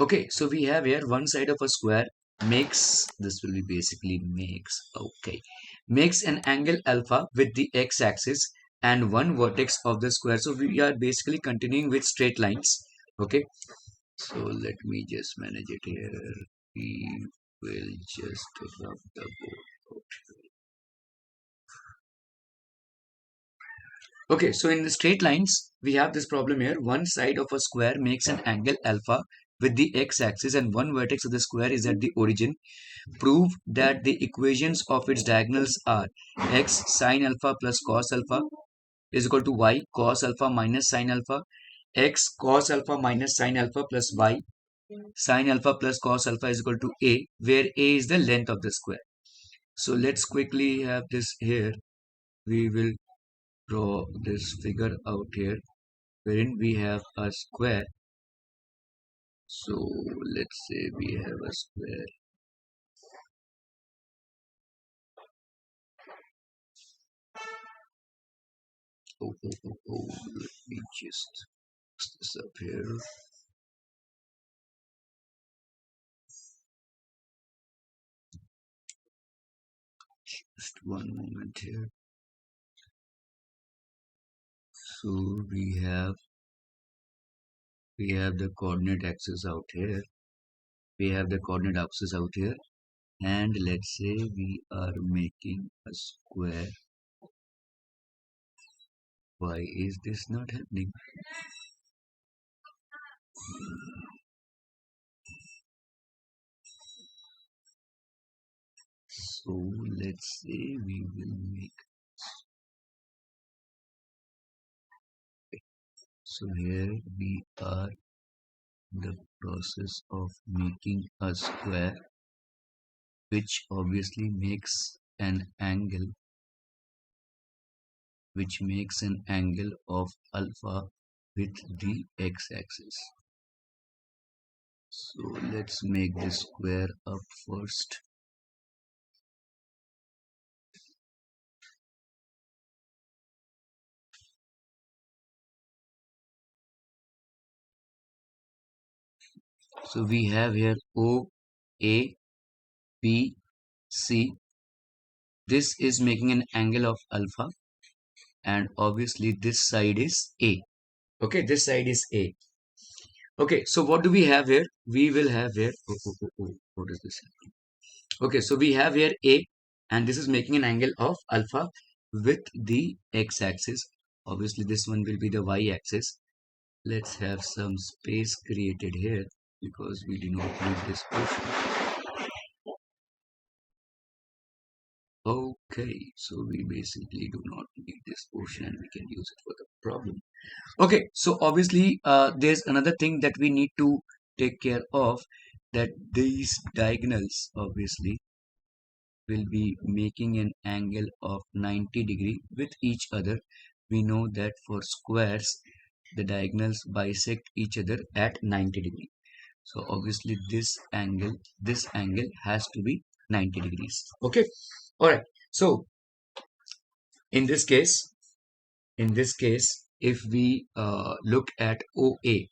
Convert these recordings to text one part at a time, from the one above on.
Okay, so we have here one side of a square makes, this will be basically makes an angle alpha with the x-axis and one vertex of the square. So we are basically continuing with straight lines. Okay, so let me just manage it here. We will just rub the board. Okay, so in the straight lines, we have this problem here. One side of a square makes an angle alpha with the x-axis and one vertex of the square is at the origin. Prove that the equations of its diagonals are x sine alpha plus cos alpha is equal to y cos alpha minus sine alpha, x cos alpha minus sine alpha plus y sine alpha plus cos alpha is equal to a, where a is the length of the square. So let's quickly have this here. We will draw this figure out here wherein we have a square. So let's say we have a square. Let me just fix this up here. Just one moment here. So we have the coordinate axis out here. We have the coordinate axis out here, and let's say we are making a square. Why is this not happening? So let's say we will make. So here we are in the process of making a square, which obviously makes an angle, of alpha with the x-axis. So let's make this square up first. So we have here O, A, B, C. This is making an angle of alpha, and obviously this side is A. Okay, this side is A. Okay, so what do we have here? We will have here, what is this? Okay, so we have here A, and this is making an angle of alpha with the x-axis. Obviously this one will be the y-axis. Let's have some space created here because we do not need this portion. Okay, so we basically do not need this portion and we can use it for the problem. Okay, so obviously there's another thing that we need to take care of, that these diagonals obviously will be making an angle of 90 degree with each other. We know that for squares the diagonals bisect each other at 90 degree. So obviously this angle has to be 90 degrees. Okay, all right. So in this case, if we look at OA,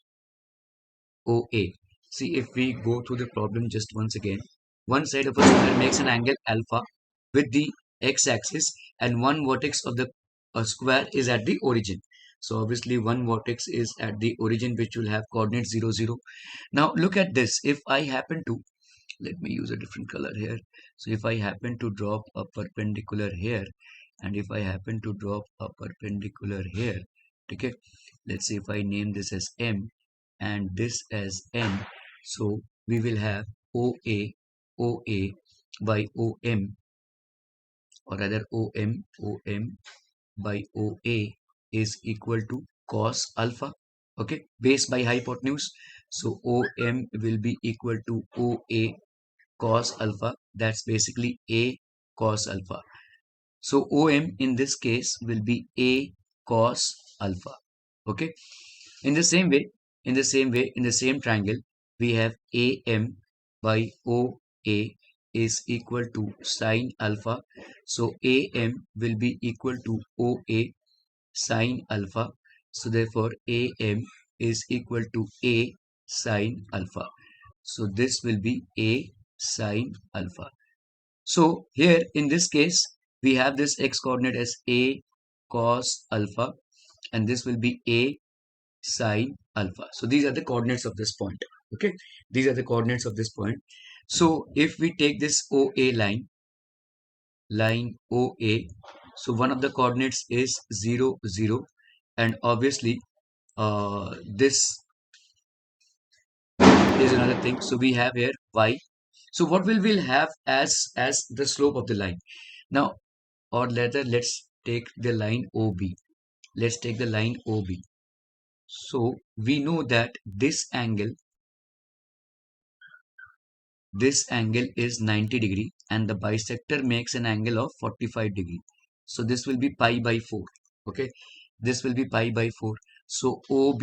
see, if we go through the problem just once again, one side of a square makes an angle alpha with the x-axis and one vertex of the square is at the origin. So obviously one vertex is at the origin, which will have coordinate 0, 0. Now look at this. If I happen to, let me use a different color here. So if I happen to drop a perpendicular here, and if I happen to drop a perpendicular here, okay, let's say if I name this as M and this as N, so we will have OA by OM, or rather OM by OA is equal to cos alpha. Okay, base by hypotenuse. So OM will be equal to OA cos alpha. That's basically A cos alpha. So OM in this case will be A cos alpha. Okay. In the same way, in the same triangle, we have AM by OA is equal to sine alpha. So AM will be equal to OA sine alpha. So therefore AM is equal to A sine alpha. So this will be A sine alpha. So here in this case, we have this x coordinate as A cos alpha, and this will be A sine alpha. So these are the coordinates of this point. Okay, these are the coordinates of this point. So if we take this OA line OA, so one of the coordinates is 0, 0, and obviously this is another thing. So we have here y. So what will we'll have as the slope of the line now, or rather let's take the line OB. Let's take the line OB. So we know that this angle is 90 degree, and the bisector makes an angle of 45 degree. So this will be pi by 4. Okay, this will be pi by 4. So OB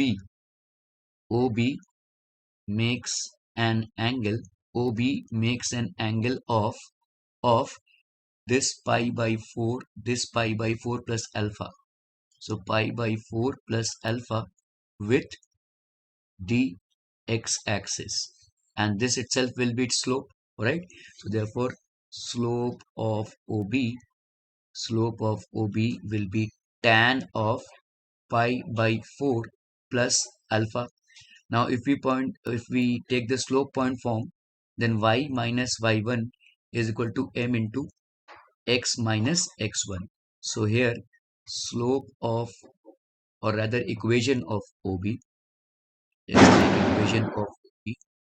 makes an angle OB makes an angle of this pi by 4, this pi by 4 plus alpha. So pi by 4 plus alpha with the x-axis, and this itself will be its slope, right? So therefore slope of OB will be tan of pi by 4 plus alpha. Now if we take the slope point form, then y minus y1 is equal to m into x minus x1. So here slope of, or rather equation of OB, let's take equation of OB.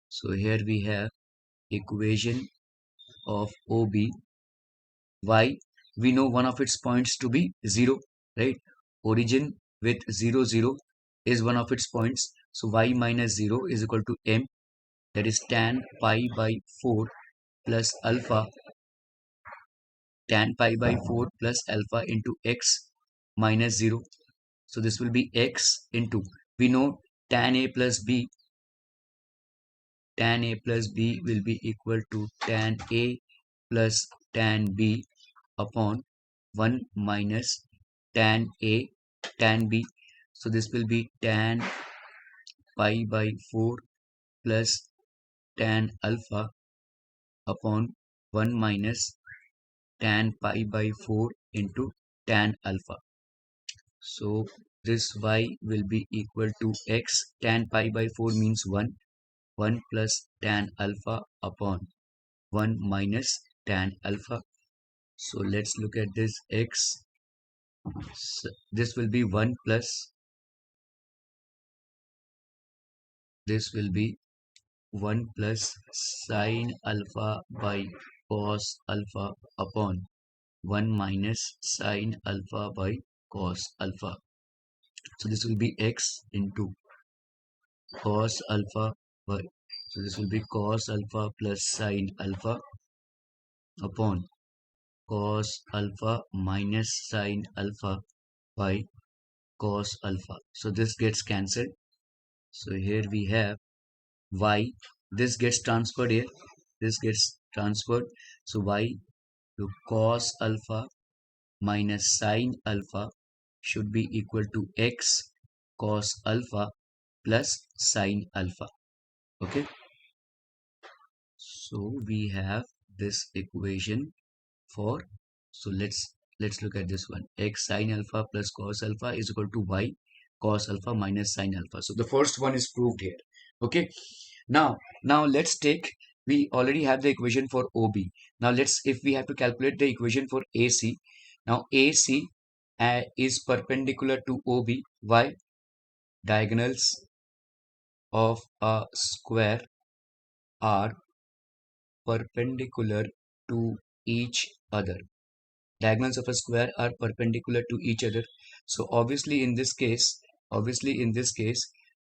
So here we have equation of OB. Y, we know one of its points to be 0, right? Origin with 0, 0 is one of its points. So y minus 0 is equal to m, that is tan pi by 4 plus alpha, tan pi by 4 plus alpha into x minus 0. So this will be x into, we know tan a plus b will be equal to tan a plus tan b upon 1 minus tan a tan b. So this will be tan pi by 4 plus tan alpha upon 1 minus tan pi by 4 into tan alpha. So this y will be equal to x. Tan pi by 4 means 1 plus tan alpha upon 1 minus tan alpha. So let's look at this x. So this will be 1 plus, this will be 1 plus sine alpha by cos alpha upon 1 minus sine alpha by cos alpha. So this will be x into cos alpha by, so this will be cos alpha plus sine alpha upon cos alpha minus sine alpha by cos alpha. So this gets cancelled. So here we have y, this gets transferred here, this gets transferred. So y to cos alpha minus sine alpha should be equal to x cos alpha plus sine alpha. Okay, so we have this equation for, so let's look at this one. X sine alpha plus cos alpha is equal to y cos alpha minus sine alpha. So the first one is proved here. Okay, now let's take, we already have the equation for OB. Now let's, if we have to calculate the equation for AC, now AC is perpendicular to OB. Why? Diagonals of a square are perpendicular to each other. Diagonals of a square are perpendicular to each other. So obviously in this case,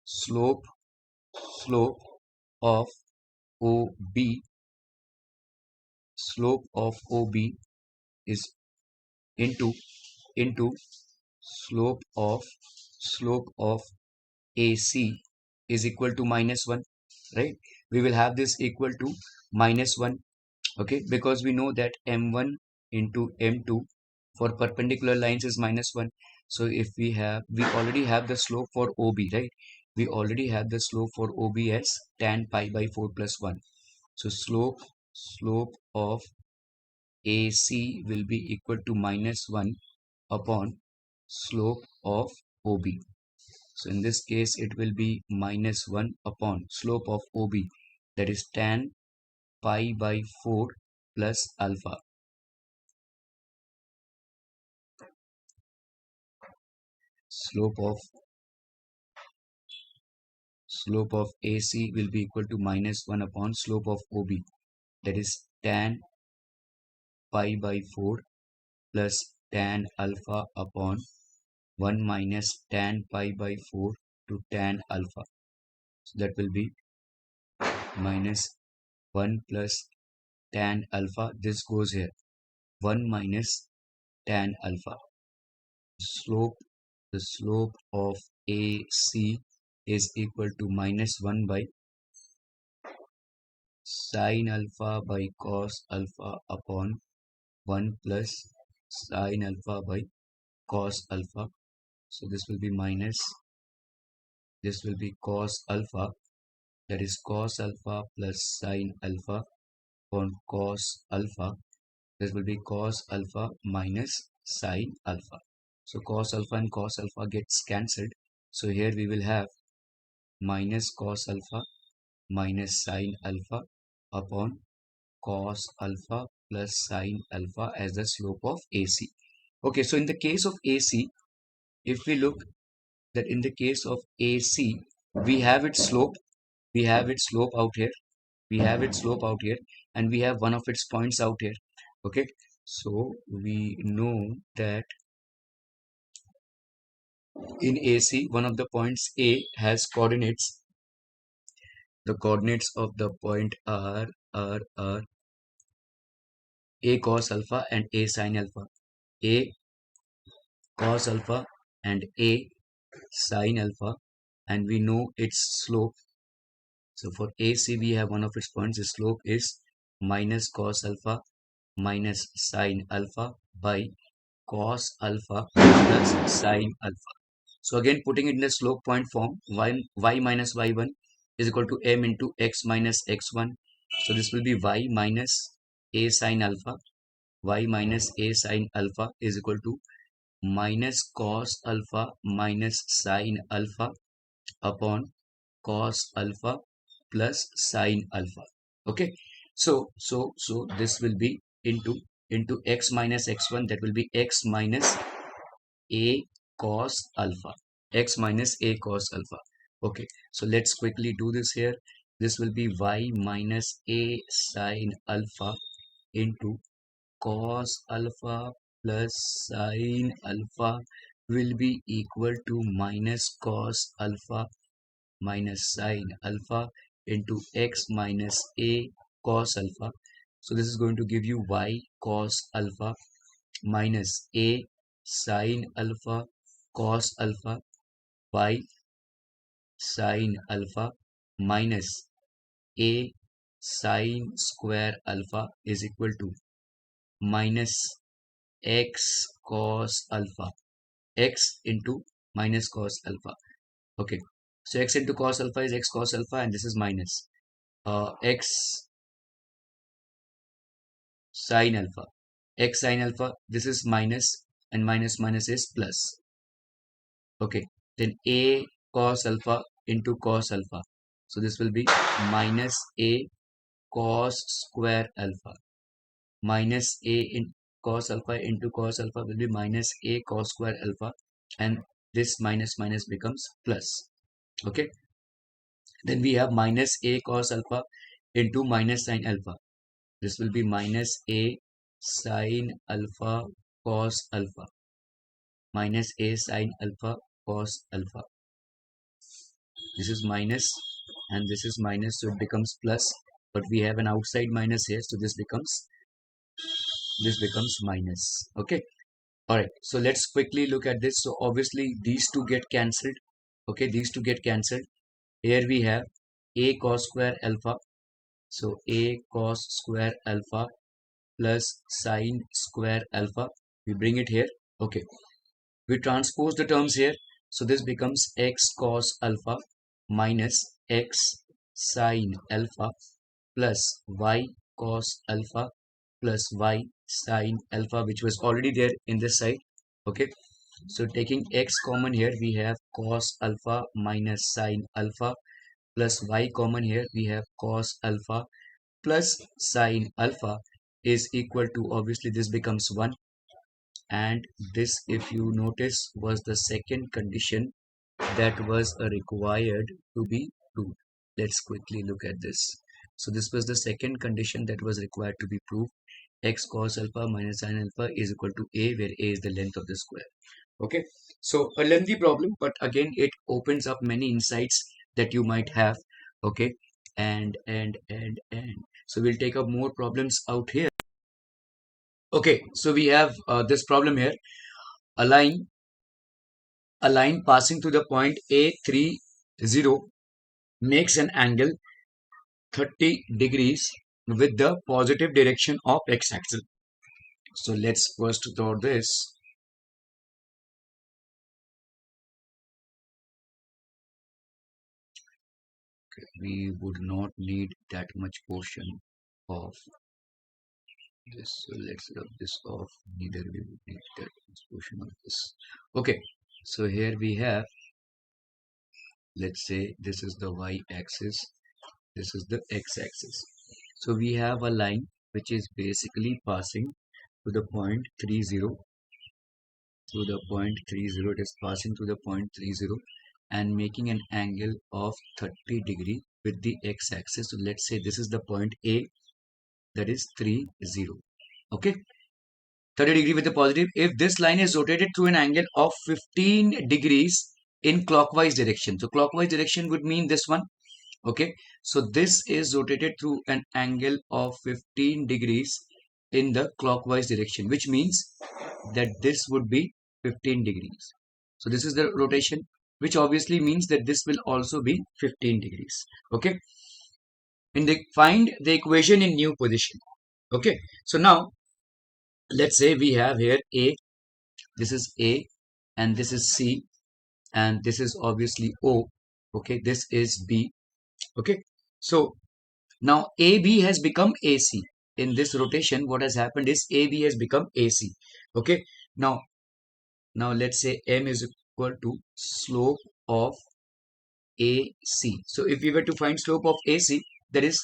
slope of OB, slope of OB is into slope of AC is equal to -1, right? We will have this equal to -1, okay, because we know that m1 into m2 for perpendicular lines is -1. So if we already have the slope for OB, right? we already have the slope for OB as tan pi by 4 plus 1. So slope of AC will be equal to minus 1 upon slope of OB. So in this case, it will be minus 1 upon slope of OB, that is tan pi by 4 plus alpha. Slope of AC will be equal to minus 1 upon slope of OB, that is tan pi by 4 plus tan alpha upon 1 minus tan pi by 4 to tan alpha. So that will be minus 1 plus tan alpha. This goes here. 1 minus tan alpha. Slope The slope of AC is equal to minus 1 by sine alpha by cos alpha upon 1 plus sine alpha by cos alpha. So this will be minus, this will be cos alpha, that is cos alpha plus sine alpha upon cos alpha. This will be cos alpha minus sine alpha. So cos alpha and cos alpha gets cancelled. So here we will have minus cos alpha minus sine alpha upon cos alpha plus sine alpha as the slope of AC. Okay, so in the case of AC, if we look that in the case of AC, we have its slope, out here, and we have one of its points out here. Okay, so we know that in AC, one of the points A has coordinates. The coordinates of the point are A cos alpha and A sin alpha. A cos alpha and A sin alpha, and we know its slope. So for AC, we have one of its points. The slope is minus cos alpha minus sin alpha by cos alpha plus sin alpha. So again, putting it in the slope point form, y minus y1 is equal to m into x minus x1. So this will be y minus a sin alpha. Y minus a sin alpha is equal to minus cos alpha minus sin alpha upon cos alpha plus sin alpha. Okay, so this will be into x minus x1, that will be x minus a cos alpha, Okay, so let's quickly do this here. This will be y minus a sin alpha into cos alpha plus sin alpha will be equal to minus cos alpha minus sin alpha into x minus a cos alpha. So this is going to give you y cos alpha minus a sin alpha cos alpha by sin alpha minus a sin square alpha is equal to minus x cos alpha, x into minus cos alpha. Okay, so x into cos alpha is x cos alpha, and this is minus x sin alpha, this is minus, and minus minus is plus. Okay, then a cos alpha into cos alpha, so this will be minus a cos square alpha minus a in cos alpha into cos alpha will be minus a cos square alpha, and this minus minus becomes plus. Okay, then we have minus a cos alpha into minus sin alpha. This will be minus a sin alpha cos alpha minus a sin alpha cos alpha. This is minus and this is minus, so it becomes plus, but we have an outside minus here, so this becomes minus. Okay, all right, so let's quickly look at this. So obviously these two get cancelled. Okay, these two get cancelled. Here we have a cos square alpha, so a cos square alpha plus sine square alpha, we bring it here. Okay, we transpose the terms here, so this becomes x cos alpha minus x sine alpha plus y cos alpha plus y sine alpha, which was already there in this side. Okay, so taking x common here, we have cos alpha minus sine alpha plus y common here, we have cos alpha plus sine alpha is equal to, obviously this becomes 1, and this, if you notice, was the second condition that was required to be proved. Let's quickly look at this. So this was the second condition that was required to be proved. X cos alpha minus sin alpha is equal to a, where a is the length of the square. Okay, so a lengthy problem, but again it opens up many insights that you might have. Okay, and so we'll take up more problems out here. Okay, so we have this problem here. A line passing through the point A30 makes an angle 30 degrees with the positive direction of x-axis. So let's first draw this. Okay, we would not need that much portion of this. So let's rub this off. Neither we would need that much portion of this. Okay, so here we have, let's say this is the y-axis, this is the x-axis. So we have a line which is basically passing to the point 30, through the point 30, it is passing through the point 30 and making an angle of 30 degree with the x-axis. So let's say this is the point A, that is 30. Okay, 30 degree with the positive. If this line is rotated through an angle of 15 degrees in clockwise direction, so clockwise direction would mean this one. Okay, so this is rotated through an angle of 15 degrees in the clockwise direction, which means that this would be 15 degrees. So this is the rotation, which obviously means that this will also be 15 degrees. Okay, find the equation in new position. Okay, so now let's say we have here A, this is A, and this is C, and this is obviously O. Okay, this is B. Okay, so now AB has become AC. In this rotation, what has happened is AB has become AC. Okay, now let's say M is equal to slope of AC. So if we were to find slope of AC, that is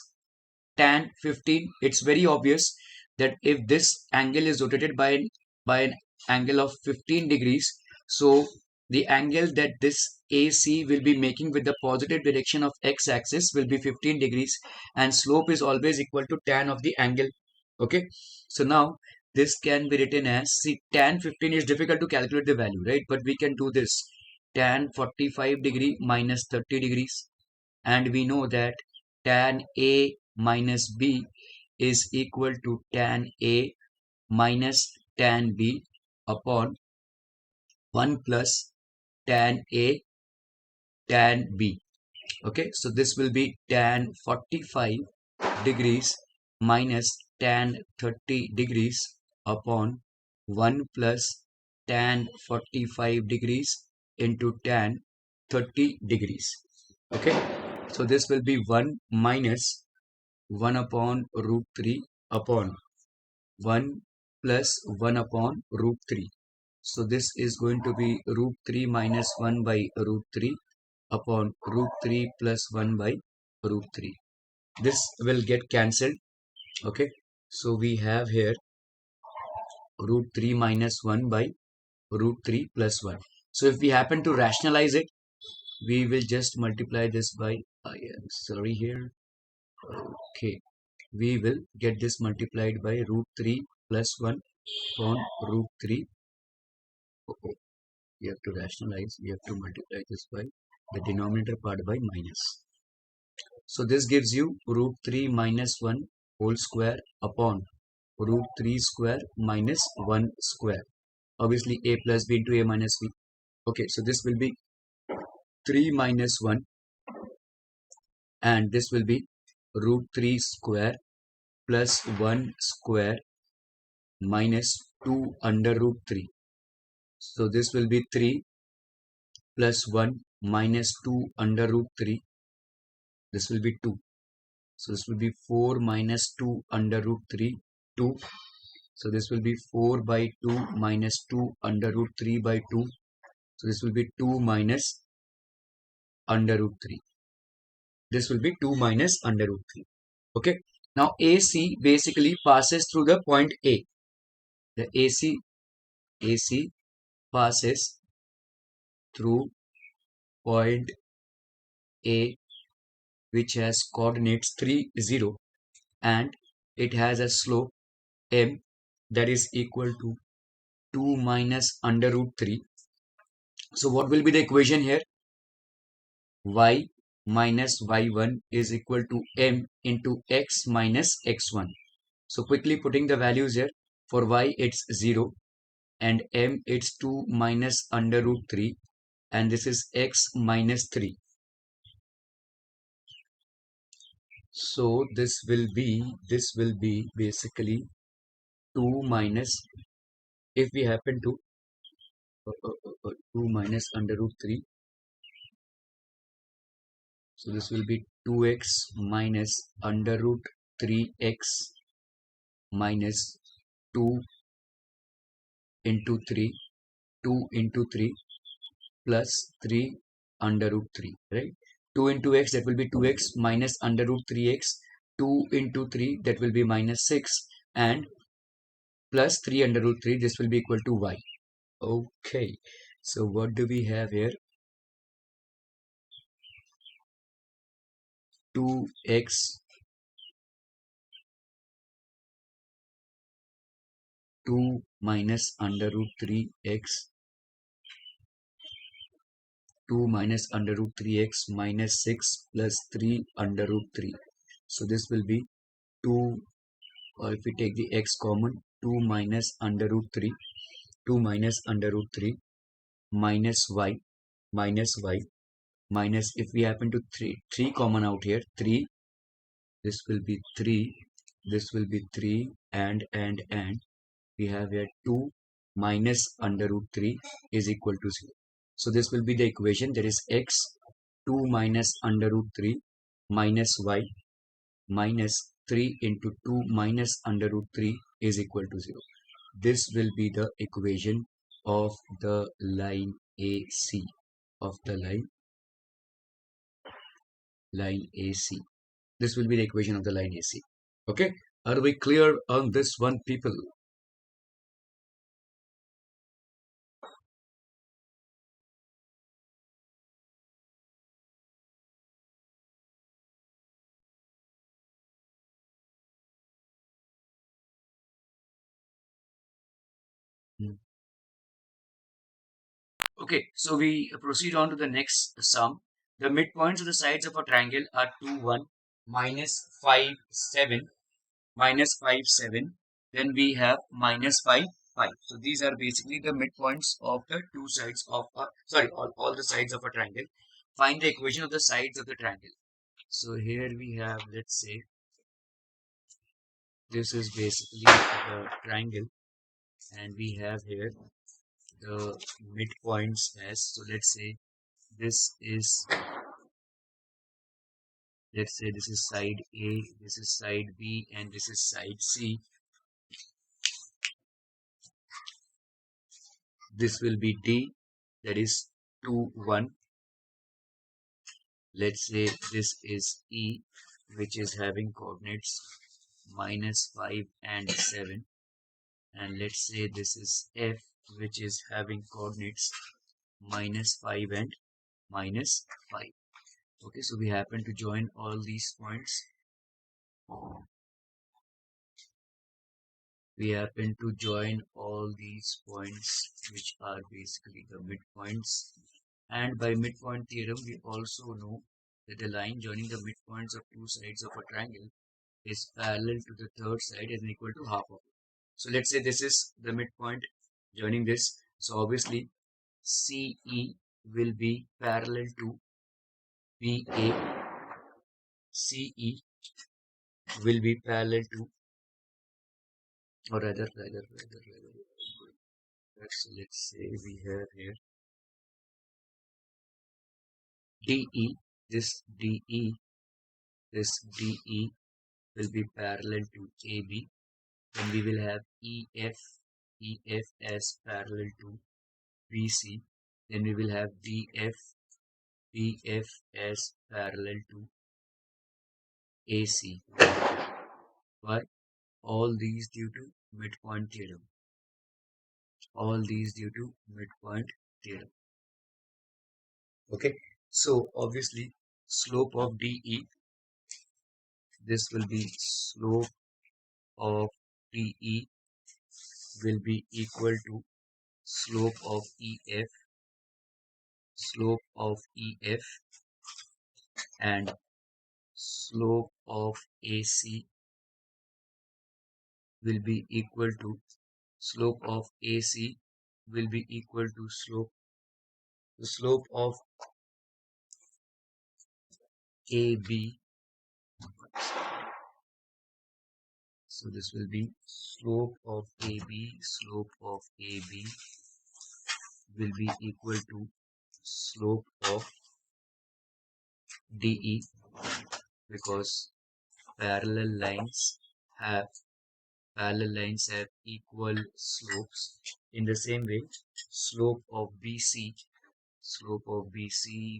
tan 15. It's very obvious that if this angle is rotated by an angle of 15 degrees, so the angle that this AC will be making with the positive direction of x-axis will be 15 degrees, and slope is always equal to tan of the angle. Okay, so now this can be written as, see, tan 15 is difficult to calculate the value, right? But we can do this, tan 45 degree minus 30 degrees, and we know that tan A minus B is equal to tan A minus tan B upon 1 plus tan A tan B. Okay, so this will be tan 45 degrees minus tan 30 degrees upon 1 plus tan 45 degrees into tan 30 degrees. Okay, so this will be 1 minus 1 upon root 3 upon 1 plus 1 upon root 3. So this is going to be root 3 minus 1 by root 3 upon root 3 plus 1 by root 3. This will get cancelled. Okay, so we have here root 3 minus 1 by root 3 plus 1. So if we happen to rationalize it, we will just multiply this by, I am sorry here. Okay, we will get this multiplied by root 3 plus 1 upon root 3. Okay, we have to rationalize, we have to multiply this by the denominator part by minus. So this gives you root 3 minus 1 whole square upon root 3 square minus 1 square. Obviously a plus b into a minus b. Okay, so this will be 3 minus 1, and this will be root 3 square plus 1 square minus 2 under root 3. So this will be 3 plus 1 minus 2 under root 3. This will be 2. So this will be 4 minus 2 under root 3, 2. So this will be 4 by 2 minus 2 under root 3 by 2. So this will be 2 minus under root 3. This will be 2 minus under root 3. Okay. Now AC basically passes through the point A. The AC passes through point A, which has coordinates 3, 0, and it has a slope m that is equal to 2 minus under root 3. So what will be the equation here? Y minus y1 is equal to m into x minus x1. So quickly putting the values here. For y it's 0 and m it's 2 minus under root 3, and this is x minus 3. So this will be basically 2 minus, if we happen to 2 minus under root 3. So this will be 2x minus under root 3x minus 2 into 3, 2 into 3 plus 3 under root 3, right? 2 into x, that will be 2x minus under root 3x, 2 into 3, that will be minus 6, and plus 3 under root 3, this will be equal to y. Okay, so what do we have here? 2x 2 minus under root 3x 2 minus under root 3x minus 6 plus 3 under root 3. So this will be 2, or if we take the x common, 2 minus under root 3, 2 minus under root 3 minus y, minus, if we happen to 3 common out here, 3, this will be 3, this will be 3, and we have here 2 minus under root 3 is equal to 0. So this will be the equation, that is x 2 minus under root 3 minus y minus 3 into 2 minus under root 3 is equal to 0. This will be the equation of the line AC, of the line AC. This will be the equation of the line AC. Okay, are we clear on this one, people? Hmm. Okay, so we proceed on to the next sum. The midpoints of the sides of a triangle are 2, 1, minus 5, 7, minus 5, 7. Then we have minus 5, 5. So these are basically the midpoints of the two sides of a, sorry, all the sides of a triangle. Find the equation of the sides of the triangle. So here we have, let's say, this is basically the triangle, and we have here the midpoints as, so let's say this is, this is side A, this is side B, and this is side C. This will be D, that is 2, 1. Let's say this is E, which is having coordinates minus 5 and 7. And let's say this is F, which is having coordinates minus 5 and minus 5. Okay, so we happen to join all these points. We happen to join all these points, which are basically the midpoints. And by midpoint theorem, we also know that the line joining the midpoints of two sides of a triangle is parallel to the third side and equal to half of it. So let's say this is the midpoint joining this. So obviously CE will be parallel to BA. CE will be parallel to, or rather, so let's say we have here DE, this DE, this DE will be parallel to AB. Then we will have EF as parallel to BC. Then we will have DF as parallel to AC. Why? All these due to midpoint theorem. All these due to midpoint theorem. Okay. So obviously slope of DE, this will be slope of DE will be equal to slope of EF and slope of AC will be equal to slope of AC will be equal to the slope of AB. So this will be slope of AB will be equal to slope of DE, because parallel lines have equal slopes. In the same way, slope of BC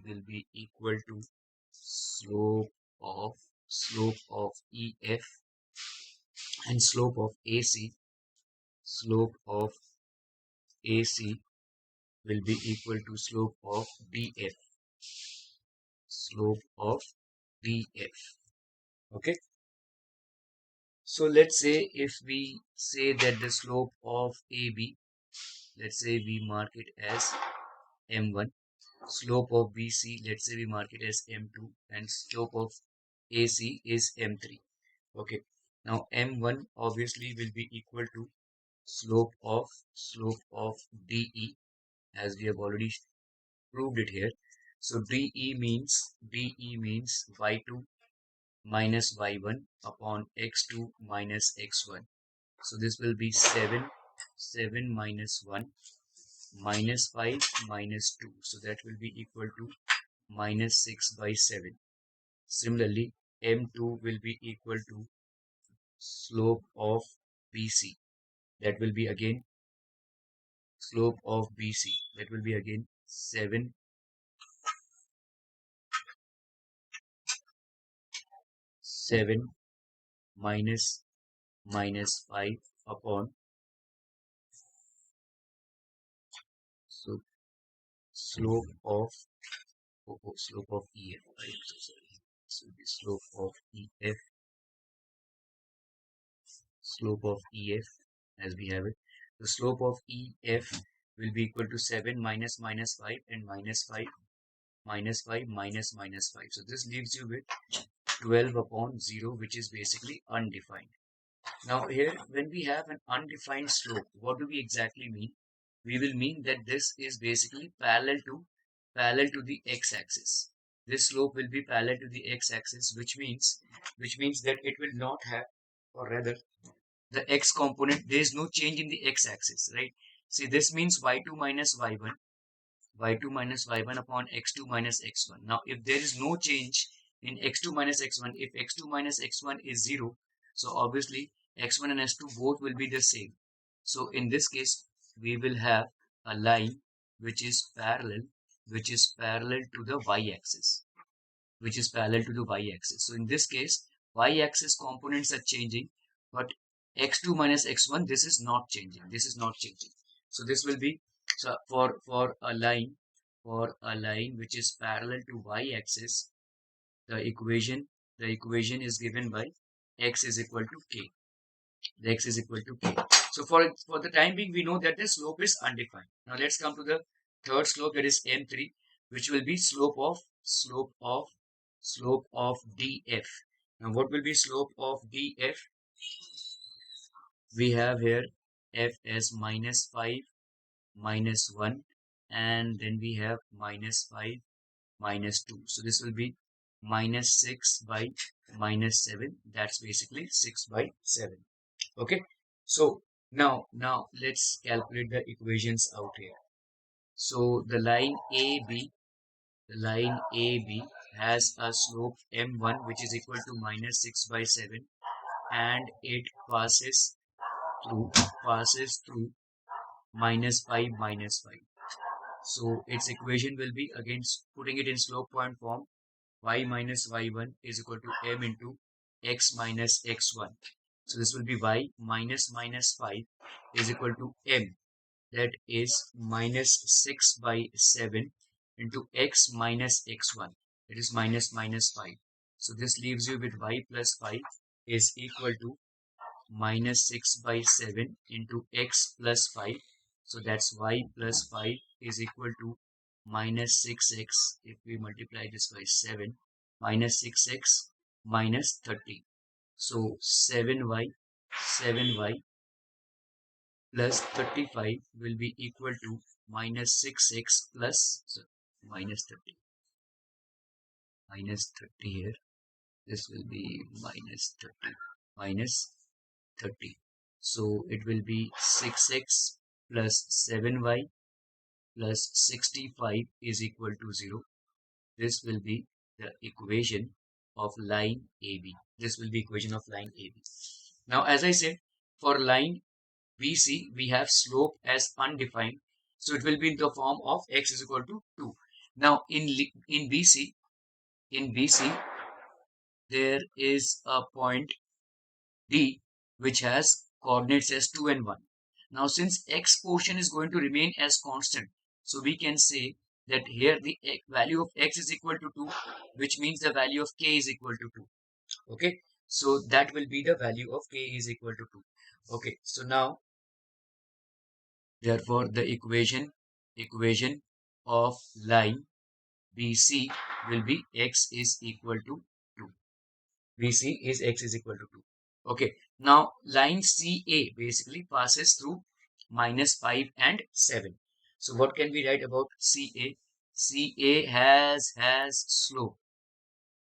will be equal to slope of EF, and slope of AC will be equal to slope of DF. Okay. So let's say if we say that the slope of AB, let's say we mark it as M1, slope of BC, let's say we mark it as M2, and slope of AC is M3. Okay. Now M1 obviously will be equal to slope of DE, as we have already proved it here. So DE means y2 minus y1 upon x2 minus x1. So this will be 7 minus 1 minus 5 minus 2. So that will be equal to minus 6 by 7. Similarly, M2 will be equal to slope of BC. That will be again slope of BC. That will be again 7 minus 5 upon, so slope of EF. Right? So sorry. This will be slope of EF as we have it. The slope of EF will be equal to 7 minus 5 and minus 5 minus 5 minus 5. So this leaves you with 12 upon 0, which is basically undefined. Now here, when we have an undefined slope, what do we exactly mean? We will mean that this is basically parallel to the x-axis. This slope will be parallel to the x-axis, which means that it will not have, or rather, the x component. There is no change in the x-axis, right? See, this means y2 minus y1 upon x2 minus x1. Now, if there is no change in x2 minus x1, if x2 minus x1 is 0, so obviously x1 and x2 both will be the same. So in this case, we will have a line which is parallel to the y-axis, So in this case, y-axis components are changing, but x2 minus x1, this is not changing. So this will be, so for a line which is parallel to y-axis, the equation is given by x is equal to k. So for the time being, we know that the slope is undefined. Now let's come to the third slope, that is M3, which will be slope of DF. Now what will be slope of DF? We have here F as minus 5 minus 1, and then we have minus 5 minus 2. So this will be minus 6 by minus 7. That's basically 6 by 7. Okay. So now let's calculate the equations out here. So the line AB line AB has a slope m1 which is equal to minus 6 by 7, and it passes through minus 5 minus 5. So its equation will be, again putting it in slope point form, y minus y1 is equal to m into x minus x1. So this will be y minus minus 5 is equal to m, that is minus 6 by 7 into x minus x1, it is minus minus 5. So this leaves you with y plus 5 is equal to minus 6 by 7 into x plus 5. So that's y plus 5 is equal to minus 6x. If we multiply this by 7, minus 6x minus 30. So 7y plus 35 will be equal to minus 6x plus, so minus 30. Minus 30 here. This will be minus 30. Minus 30. So it will be 6x plus 7y plus 65 is equal to 0. This will be the equation of line AB. This will be equation of line AB. Now, as I said, for line BC, we have slope as undefined. So it will be in the form of x is equal to 2. Now, in BC, there is a point D which has coordinates as 2 and 1. Now since x portion is going to remain as constant, so we can say that here the value of x is equal to 2, which means the value of k is equal to 2. Okay, so that will be the value of k is equal to 2. Okay, so now therefore the equation of line BC will be x is equal to 2. BC is x is equal to 2. Okay, now line CA basically passes through minus 5 and 7. So what can we write about CA? CA has slope.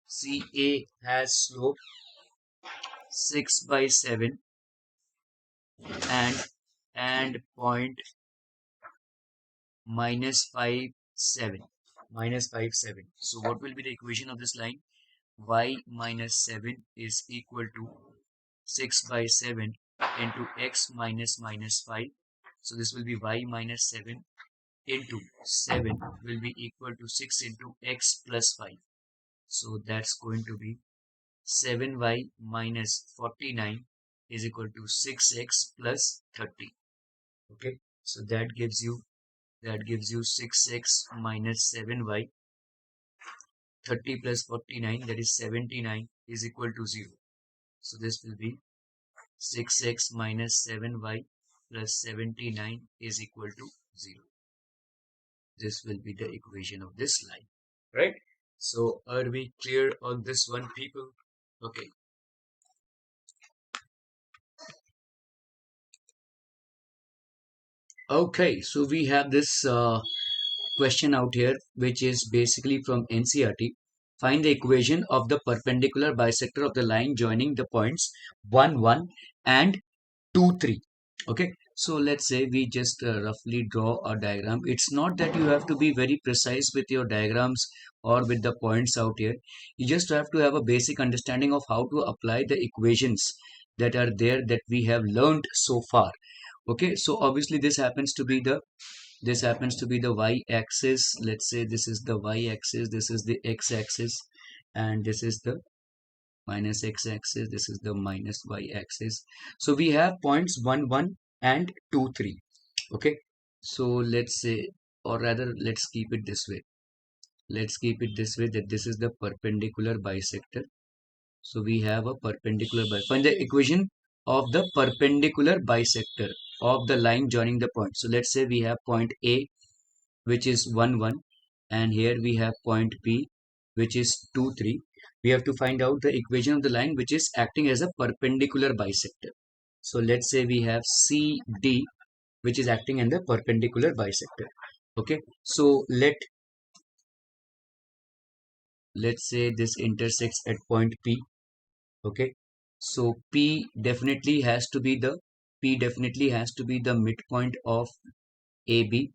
CA has slope 6 by 7 and point minus 5 7. Minus 5 7. So what will be the equation of this line? Y minus 7 is equal to 6 by 7 into x minus minus 5. So this will be y minus 7 into 7 will be equal to 6 into x plus 5. So that's going to be 7y minus 49 is equal to 6x plus 30. Okay, so that gives you 6x minus 7y, 30 plus 49, that is 79 is equal to 0. So this will be 6x minus 7y plus 79 is equal to 0. This will be the equation of this line, right? So are we clear on this one, people? Okay. Okay, so we have this question out here, which is basically from NCERT. Find the equation of the perpendicular bisector of the line joining the points 1, 1 and 2, 3. Okay, so let's say we just roughly draw a diagram. It's not that you have to be very precise with your diagrams or with the points out here. You just have to have a basic understanding of how to apply the equations that are there that we have learned so far. Okay, so obviously this happens to be the y-axis. Let's say this is the y-axis, this is the x-axis, and this is the minus x-axis, this is the minus y-axis. So we have points 1 1 and 2 3. Okay, so let's say, or rather let's keep it this way, that this is the perpendicular bisector. So we have a perpendicular find the equation of the perpendicular bisector of the line joining the point. So let's say we have point A, which is 1 1, and here we have point B, which is 2 3. We have to find out the equation of the line which is acting as a perpendicular bisector. So let's say we have CD, which is acting in the perpendicular bisector. Okay, so let's say this intersects at point P. Okay, so P definitely has to be the midpoint of AB.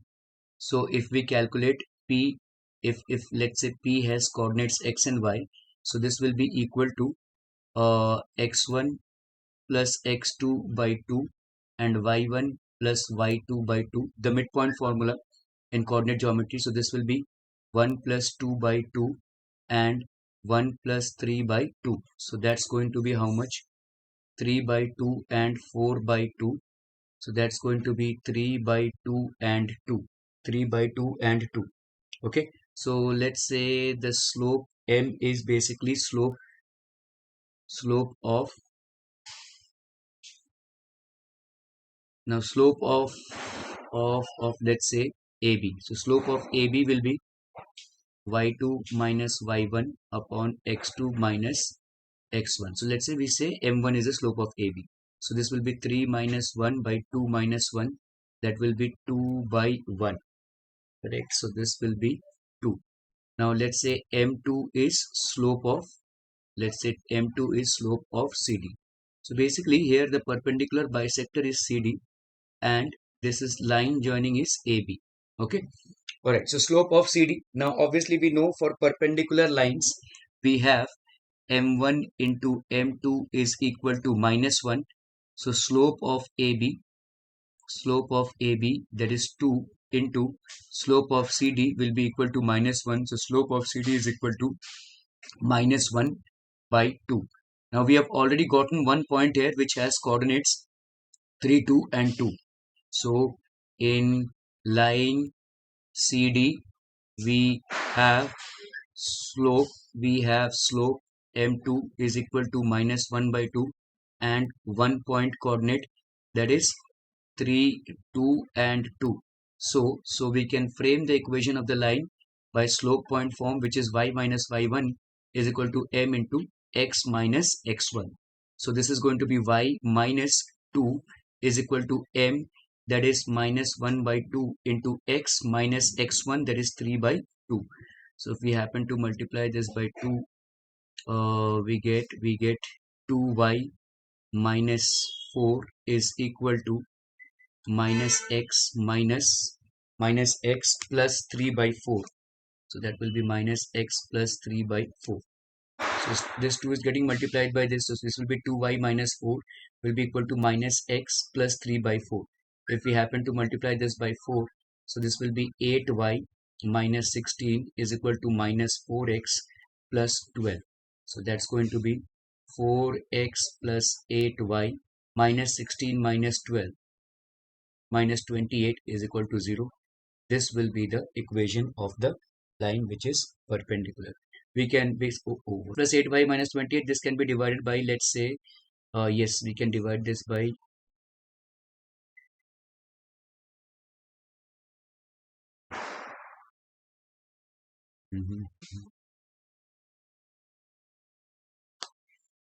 So if we calculate P if let's say P has coordinates x and y, so this will be equal to x1 plus x2 by 2 and y1 plus y2 by 2, the midpoint formula in coordinate geometry. So this will be 1 plus 2 by 2 and 1 plus 3 by 2. So that's going to be how much? 3 by 2 and 4 by 2. So that's going to be 3 by 2 and 2. 3 by 2 and 2. Okay. So let's say the slope m is basically slope of now slope of let's say AB. So slope of AB will be y2 minus y1 upon x2 minus x1. So let's say we say m1 is the slope of AB. So this will be 3 minus 1 by 2 minus 1. That will be 2 by 1. Correct. So this will be 2. Now let's say m2 is slope of CD. So basically here the perpendicular bisector is CD and this is line joining is AB. Okay. Alright. So slope of CD. Now obviously we know for perpendicular lines we have m1 into m2 is equal to minus 1. So slope of AB that is 2 into slope of CD will be equal to minus 1. So slope of CD is equal to minus 1 by 2. Now we have already gotten one point here which has coordinates 3, 2 and 2. So in line CD we have slope m2 is equal to minus 1 by 2 and one point coordinate that is 3, 2 and 2. So we can frame the equation of the line by slope point form, which is y minus y1 is equal to m into x minus x1. So this is going to be y minus 2 is equal to m, that is minus 1 by 2 into x minus x1, that is 3 by 2. So if we happen to multiply this by 2, we get 2y minus 4 is equal to minus x plus 3 by 4. So that will be minus x plus 3 by 4. So this 2 is getting multiplied by this. So this will be 2y minus 4 will be equal to minus x plus 3 by 4. If we happen to multiply this by 4, so this will be 8y minus 16 is equal to minus 4x plus 12. So that's going to be 4x plus 8y minus 16 minus 12 minus 28 is equal to 0. This will be the equation of the line which is perpendicular. We can base plus 8y minus 28. This can be divided by, let's say, yes, we can divide this by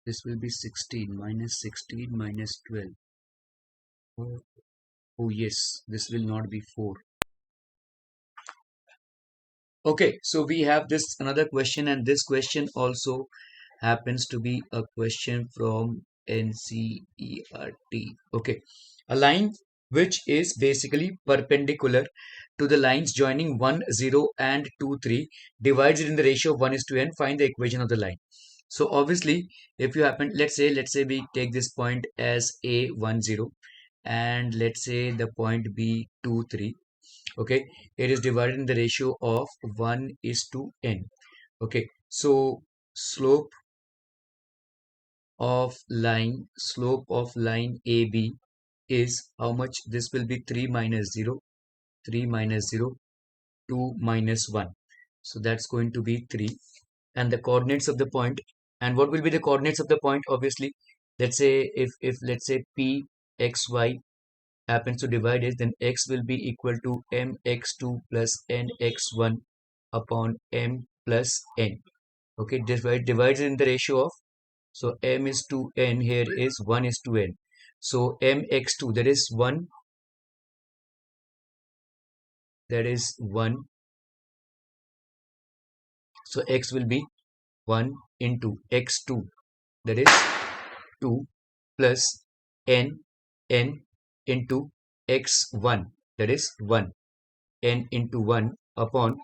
this will be 16 minus 12. Oh yes, this will not be 4. Okay, so we have this another question, and this question also happens to be a question from NCERT. Okay, a line which is basically perpendicular to the lines joining 1, 0 and 2, 3 divides it in the ratio of 1 is to n. Find the equation of the line. So obviously, if you happen, let's say we take this point as A10 and let's say the point B23. Okay, it is divided in the ratio of 1 is to n. Okay, so slope of line AB is how much? This will be 3 minus 0, 3 minus 0, 2 minus 1. So that's going to be 3. And the coordinates of the point, and what will be the coordinates of the point? Obviously, let's say if let's say P xy happens to divide it, then x will be equal to mx2 plus nx1 upon m plus n. Okay, divides in the ratio of, so m is to n, here is 1 is to n. So mx2, that is 1, that is 1. So x will be 1 into x2, that is 2 plus n into x1, that is 1, n into 1 upon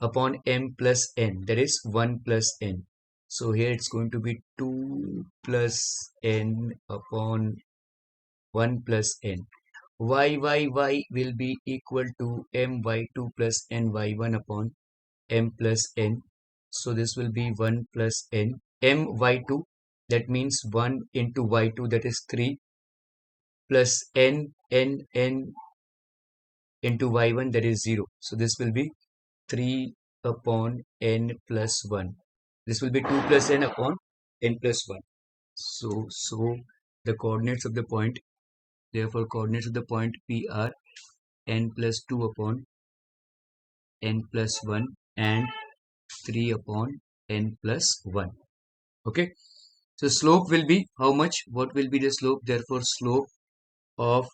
upon m plus n, that is 1 plus n. So here it's going to be 2 plus n upon 1 plus n. Y will be equal to my2 plus ny1 upon m plus n. So this will be 1 plus n my2, that means 1 into y2, that is 3, plus n into y1, that is 0. So this will be 3 upon n plus 1. This will be 2 plus n upon n plus 1. So the coordinates of the point, therefore coordinates of the point P are n plus 2 upon n plus 1 and 3 upon n plus 1. Okay. So slope will be how much? What will be the slope? Therefore slope of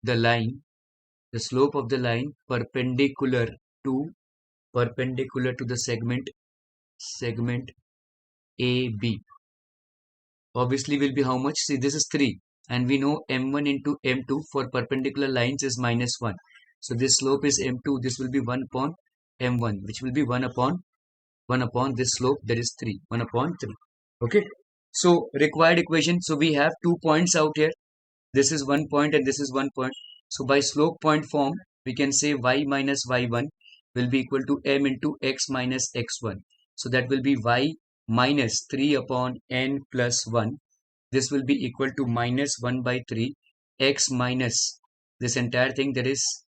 the line, the slope of the line perpendicular to the segment AB, obviously will be how much? See, this is 3 and we know m1 into m2 for perpendicular lines is minus 1. So this slope is m2, this will be 1 upon m1, which will be 1 upon this slope, that is 3, 1 upon 3. Okay. So required equation, so we have 2 points out here. This is 1 point and this is 1 point. So by slope point form, we can say y minus y1 will be equal to m into x minus x1. So that will be y minus 3 upon n plus 1. This will be equal to minus 1 by 3 x minus this entire thing, that is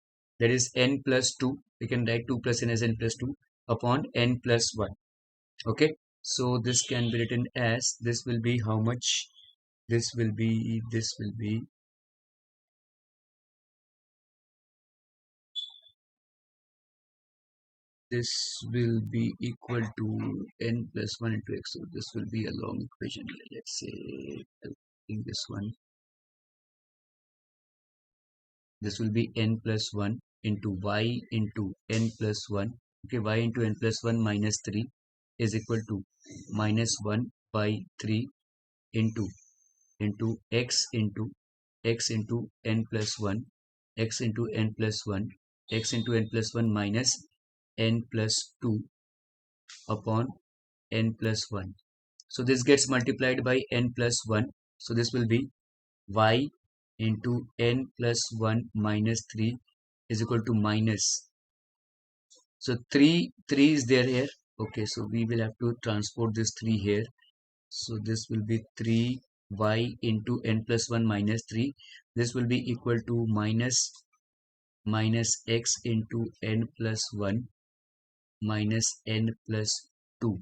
n plus 2. We can write 2 plus n as n plus 2 upon n plus 1. Okay. So this can be written as, this will be how much? This will be equal to n plus 1 into x. So this will be a long equation. Let's say, I think this one. This will be n plus 1 into y into n plus 1. Okay, y into n plus 1 minus 3 is equal to minus 1 by 3 into x into n plus 1, x into n plus 1, x into n plus 1 minus n plus 2 upon n plus 1. So this gets multiplied by n plus 1. So this will be y into n plus 1 minus 3 is equal to minus. So 3 is there here. Okay, so we will have to transport this 3 here. So this will be 3y into n plus 1 minus 3. This will be equal to minus x into n plus 1 minus n plus 2.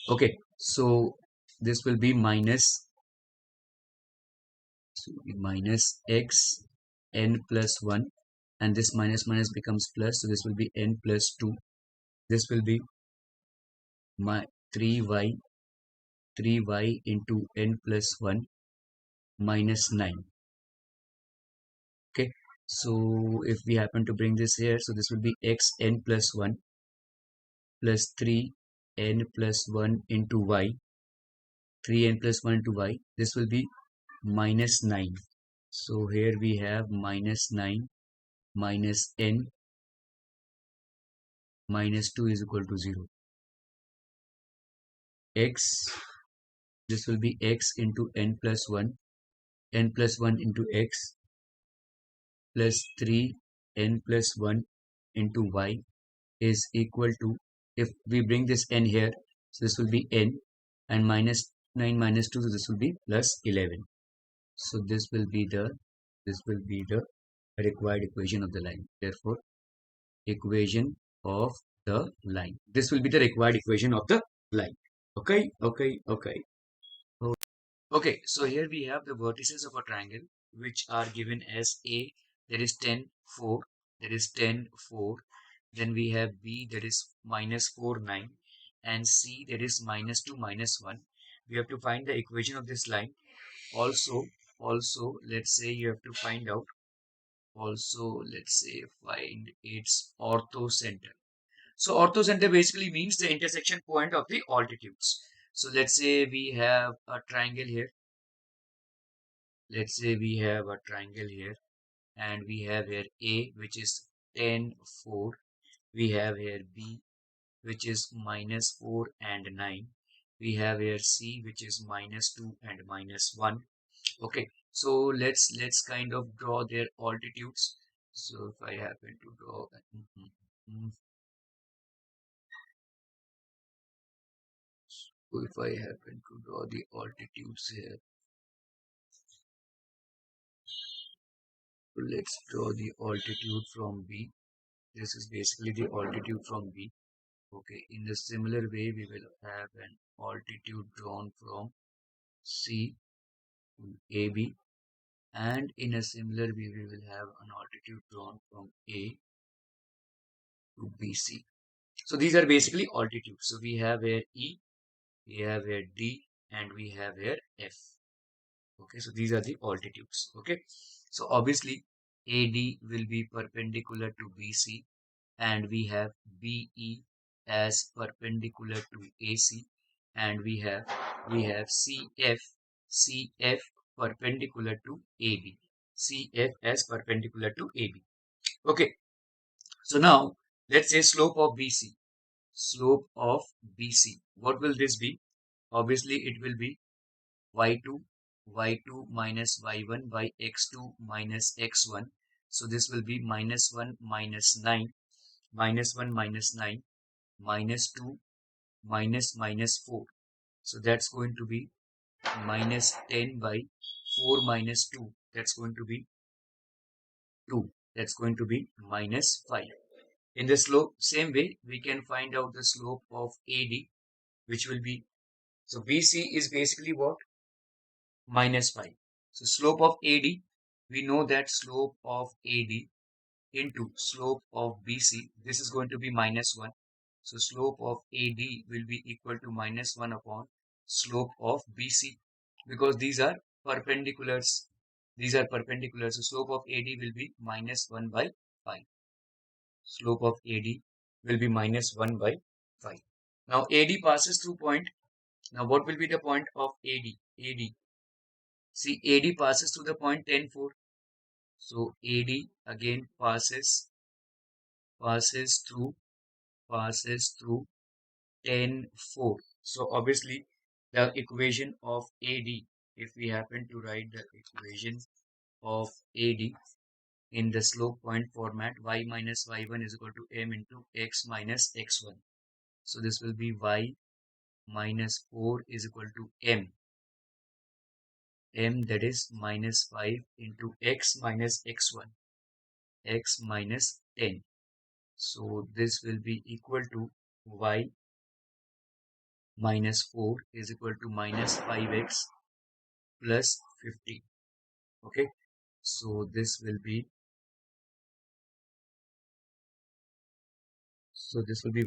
Okay, so this will be minus x n plus 1, and this minus minus becomes plus, so this will be n plus 2. This will be my 3y into n plus 1 minus 9. Okay, so if we happen to bring this here, so this will be x n plus 1 plus 3n plus 1 into y, 3n plus 1 into y. This will be minus 9. So here we have minus 9 minus n minus 2 is equal to 0. X, this will be x into n plus 1, n plus 1 into x plus 3 n plus 1 into y is equal to, if we bring this n here, so this will be n, and minus 9 minus 2, so this will be plus 11. So this will be the required equation of the line. Therefore, equation of the line. This will be the required equation of the line. Okay. Okay, so here we have the vertices of a triangle which are given as A, that is 10, 4, that is 10, 4. Then we have B, that is minus 4, 9, and C, that is minus 2, minus 1. We have to find the equation of this line. Also, let's say you have to find out, find its orthocenter. So orthocenter basically means the intersection point of the altitudes. So let's say we have a triangle here. let's say we have a triangle here, and we have here A, which is 10, 4. We have here B, which is -4 and 9. We have here C, which is -2 and -1. Okay, so let's kind of draw their altitudes. So if I happen to draw, so if I happen to draw the altitudes here, so let's draw the altitude from B. This is basically the altitude from B. Okay, in the similar way, we will have an altitude drawn from C to AB, and in a similar way, we will have an altitude drawn from A to BC. So these are basically altitudes. So we have here E, we have here D, and we have here F. Okay, so these are the altitudes. Okay, so obviously AD will be perpendicular to BC, and we have BE as perpendicular to AC, and we have CF perpendicular to AB, CF as perpendicular to AB. Okay, so now let's say slope of BC. Slope of BC. What will this be? Obviously, it will be y2 minus y1 by x2 minus x1. So this will be -1 minus 9, -1 minus 9, -2 minus 4. So that's going to be minus 10 by 4 minus 2. That's going to be 2. That's going to be -5. In the slope, same way, we can find out the slope of AD, which will be, so BC is basically what? -5. So slope of AD, we know that slope of AD into slope of BC, this is going to be -1. So slope of AD will be equal to -1 upon slope of BC, because these are perpendiculars. These are perpendicular. So slope of AD will be -1 by 5. Slope of AD will be -1 by 5. Now AD passes through point. Now what will be the point of AD? AD. See, AD passes through the point 10, 4. So AD again passes through passes through 10, 4. So obviously the equation of AD, if we happen to write the equation of AD in the slope point format, y minus y1 is equal to m into x minus x1. So this will be y minus 4 is equal to m, that is -5 into x minus x1, x minus 10. So this will be equal to y minus 4 is equal to -5x plus 50. Okay, so this will be,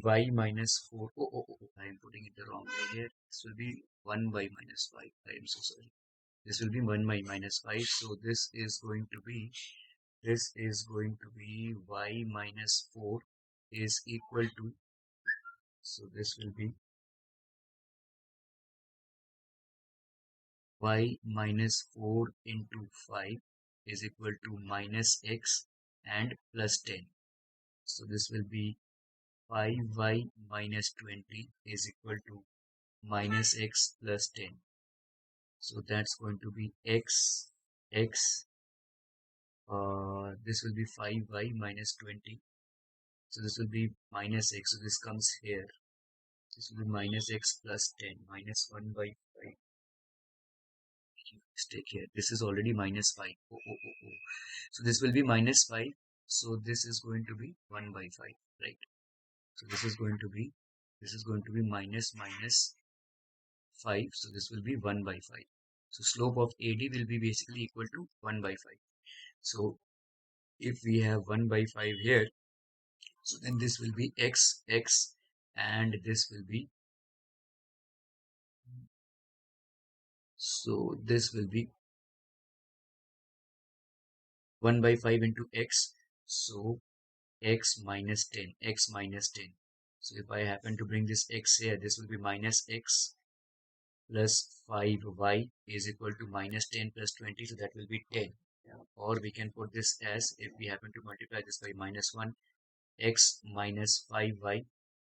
y minus 4. I am putting it the wrong way here. This will be 1 by -5. I am so sorry. This will be 1 by -5. So this is going to be y minus 4 is equal to, so this will be y minus 4 into 5 is equal to -x and plus 10. So this will be 5y minus 20 is equal to -x plus 10. So that's going to be x. This will be 5y minus 20. So this will be -x. So this comes here. This will be -x plus 10, -1 by 5. Mistake here. This is already -5. So this will be -5. So this is going to be 1 by 5, right? So this is going to be minus 5. So this will be 1 by 5. So slope of AD will be basically equal to 1 by 5. So if we have 1 by 5 here, so then this will be x, and this will be, so this will be 1 by 5 into x. So x minus 10. So if I happen to bring this x here, this will be -x plus 5y is equal to minus 10 plus 20, so that will be 10. Or we can put this as, if we happen to multiply this by minus 1, x minus 5y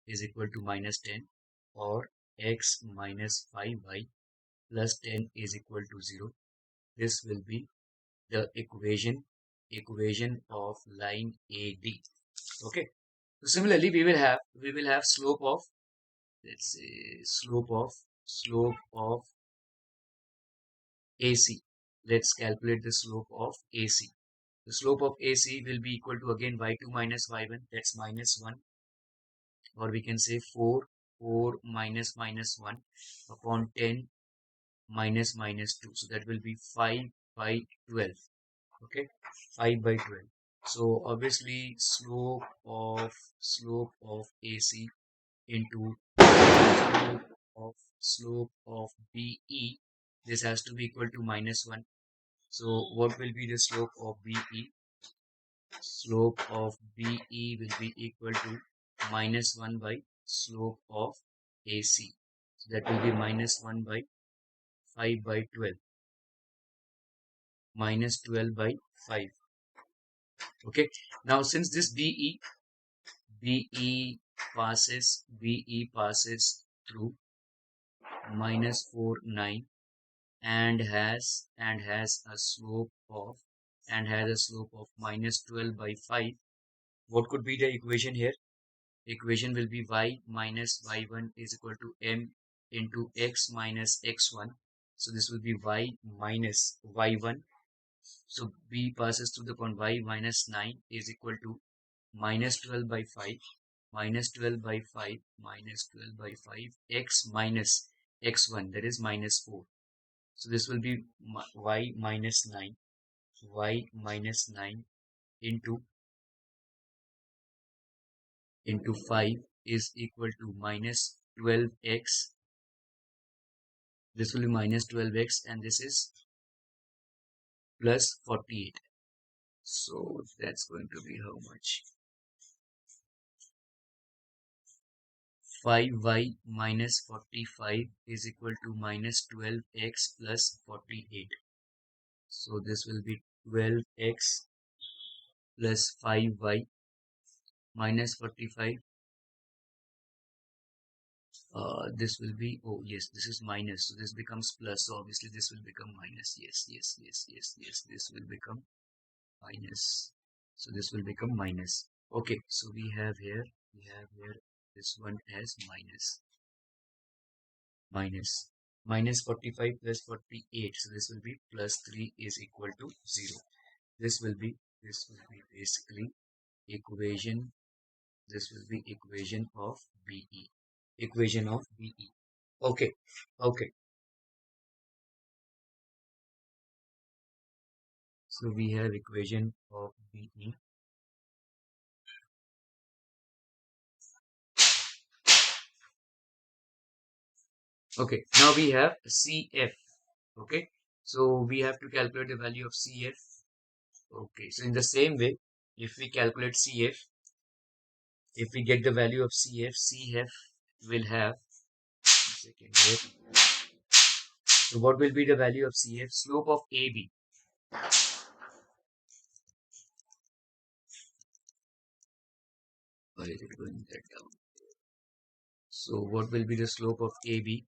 is equal to minus 10, or x minus 5y plus 10 is equal to 0. This will be the equation of line AD. Okay. So similarly, we will have slope of, let's say, slope of AC. Let's calculate the slope of AC. The slope of AC will be equal to, again, y2 minus y1, that's minus 1, or we can say 4 minus minus 1 upon 10 minus minus 2. So that will be 5 by 12. Okay, 5 by 12. So obviously slope of AC into slope of BE, this has to be equal to minus 1. So what will be the slope of BE? Slope of BE will be equal to minus 1 by slope of AC. So that will be minus 1 by 5 by 12. Minus 12 by 5. Okay. Now since this BE passes through minus 4, 9 and has a slope of minus 12 by 5. What could be the equation here? Equation will be y minus y1 is equal to m into x minus x1. So this will be y minus y1. So b passes through the point, y minus 9 is equal to minus 12 by 5, minus 12 by 5, minus 12 by 5, x minus x1, that is minus 4. So this will be y minus 9 into 5 is equal to minus 12x. This will be minus 12x, and this is plus 48. So that's going to be how much? 5y minus 45 is equal to minus 12x plus 48. So this will be 12x plus 5y minus 45. This will be, oh yes, this is minus, so this becomes plus, so obviously this will become minus. Yes, this will become minus. So this will become minus. Okay, so we have here this one as minus 45 plus 48. So this will be plus 3 is equal to 0. This will be basically equation. This will be equation of BE. Equation of BE. Okay. So we have equation of BE. Okay. Now we have CF. Okay. So we have to calculate the value of CF. Okay. So in the same way, if we calculate CF, if we get the value of CF will have, second here. So what will be the value of CF? Slope of AB. Why is it going that down? So what will be the slope of AB?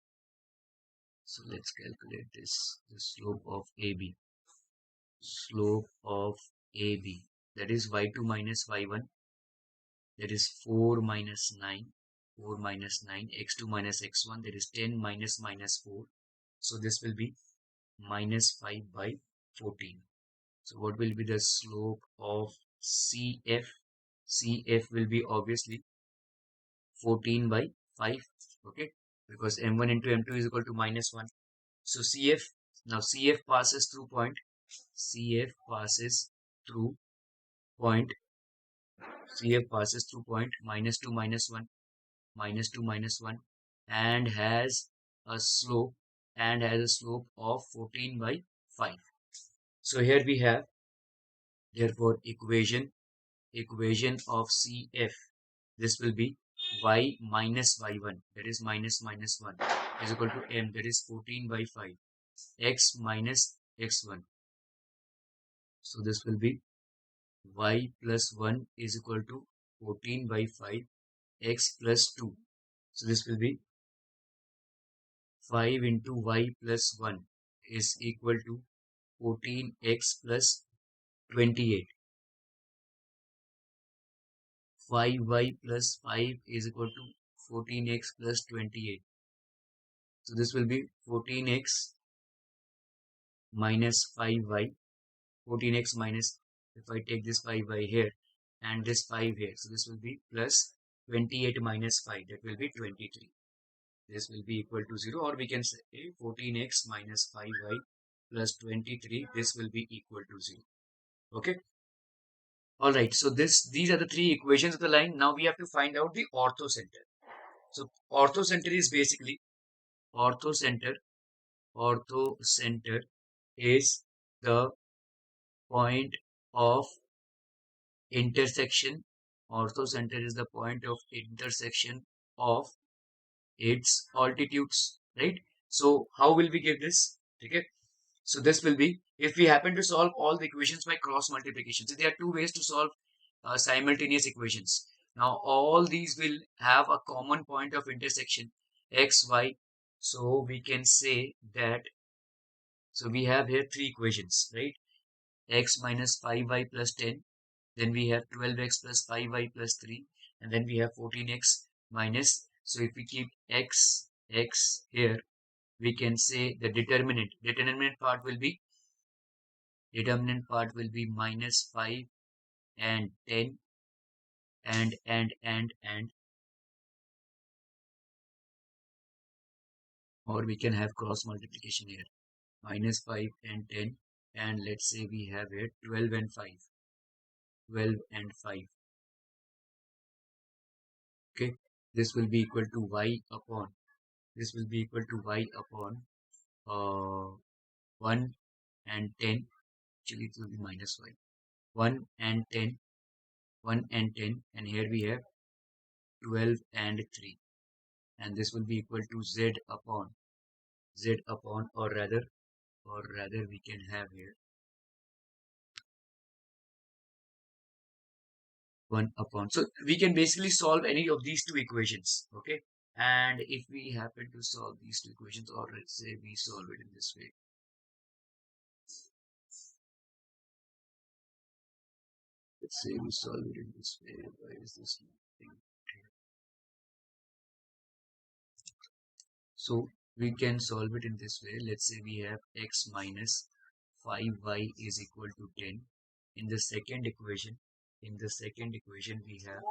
So let's calculate this. The slope of AB. Slope of AB. That is y2 minus y1. That is 4 minus 9. 4 minus 9. x2 minus x1. That is 10 minus minus 4. So this will be minus 5 by 14. So what will be the slope of CF? CF will be obviously 14 by 5. Okay. Because m1 into m2 is equal to minus 1. So CF, now CF passes through point. CF passes through point. CF passes through point minus 2 minus 1. Minus 2 minus 1. And has a slope. Of 14 by 5. So here we have, therefore, equation of CF. This will be y minus y1. That is minus minus 1. is equal to m, that is 14 by 5, x minus x1. So this will be y plus 1 is equal to 14 by 5, x plus 2. So this will be 5 into y plus 1 is equal to 14x plus 28. 5y plus 5 is equal to 14x plus 28. So this will be 14x minus 5y. 14x minus, if I take this 5y here and this 5 here, so this will be plus 28 minus 5, that will be 23. This will be equal to 0, or we can say 14x minus 5y plus 23, this will be equal to 0. Okay. Alright, so these are the three equations of the line. Now we have to find out the orthocenter. So orthocenter is basically, orthocenter orthocenter is the point of intersection. Orthocenter is the point of intersection of its altitudes, right? So how will we give this? Okay. So this will be, if we happen to solve all the equations by cross multiplication. So there are two ways to solve simultaneous equations. Now all these will have a common point of intersection, x, y. So we can say that, so we have here three equations, right? X minus 5y plus 10. Then we have 12x plus 5y plus 3. And then we have 14x minus. So if we keep x here, we can say the determinant part will be minus 5 and 10 and, or we can have cross multiplication here, minus 5 and 10, and let's say we have here 12 and 5. Okay, this will be equal to y upon, uh, 1 and 10. Actually it will be minus 5, 1 and 10, 1 and 10, and here we have 12 and 3, and this will be equal to z upon, or rather we can have here 1 upon. So we can basically solve any of these two equations. Okay, and if we happen to solve these two equations, or let's say we solve it in this way, why is this not thing? So we can solve it in this way. Let's say we have x minus 5y is equal to 10. In the second equation, we have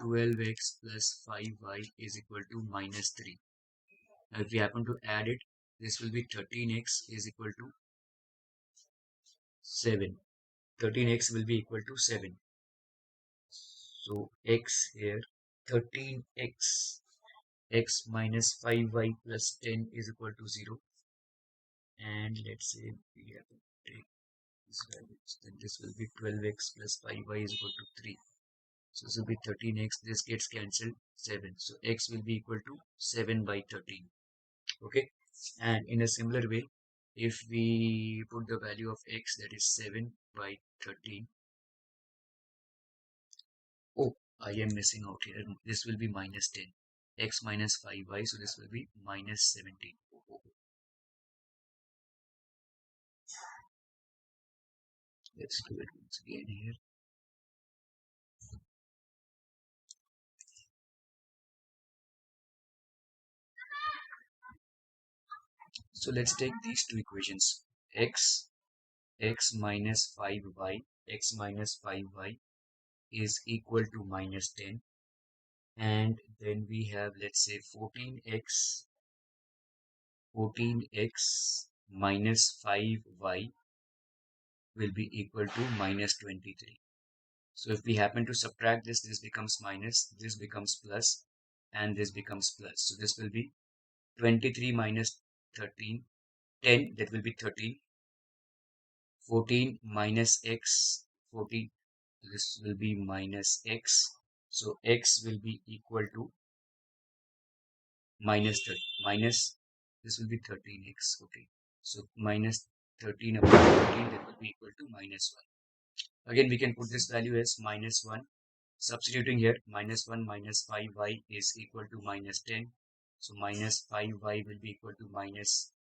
12x plus 5y is equal to minus 3. Now if we happen to add it, this will be 13x is equal to 7. 13x will be equal to 7. So x here, 13x, x minus 5y plus 10 is equal to 0. And let's say we have to take this value, then this will be 12x plus 5y is equal to 3. So this will be 13x, this gets cancelled, 7. So x will be equal to 7 by 13. Okay, and in a similar way, if we put the value of x, that is 7 by 13. Oh, I am missing out here. This will be minus 10. X minus 5y, so this will be minus 17. Let's do it once again here. So let's take these two equations. X minus 5y, is equal to minus 10. And then we have, let's say, 14x minus 5y will be equal to minus 23. So if we happen to subtract this, this becomes minus, this becomes plus, and this becomes plus. So this will be 23 minus 13, 10, that will be 13. 14 minus x, 14, this will be minus x. So x will be equal to minus 30, minus, this will be 13x, okay. So minus 13 upon 13, that will be equal to minus 1. Again, we can put this value as minus 1. Substituting here, minus 1 minus 5y is equal to minus 10. So minus 5y will be equal to minus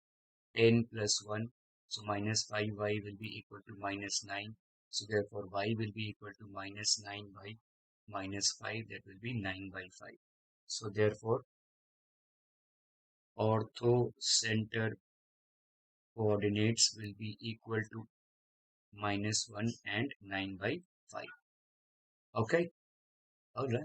10 plus 1. So minus 5y will be equal to minus 9. So therefore y will be equal to minus 9 by minus 5. That will be 9 by 5. So therefore orthocenter coordinates will be equal to minus 1 and 9 by 5. Okay. All right.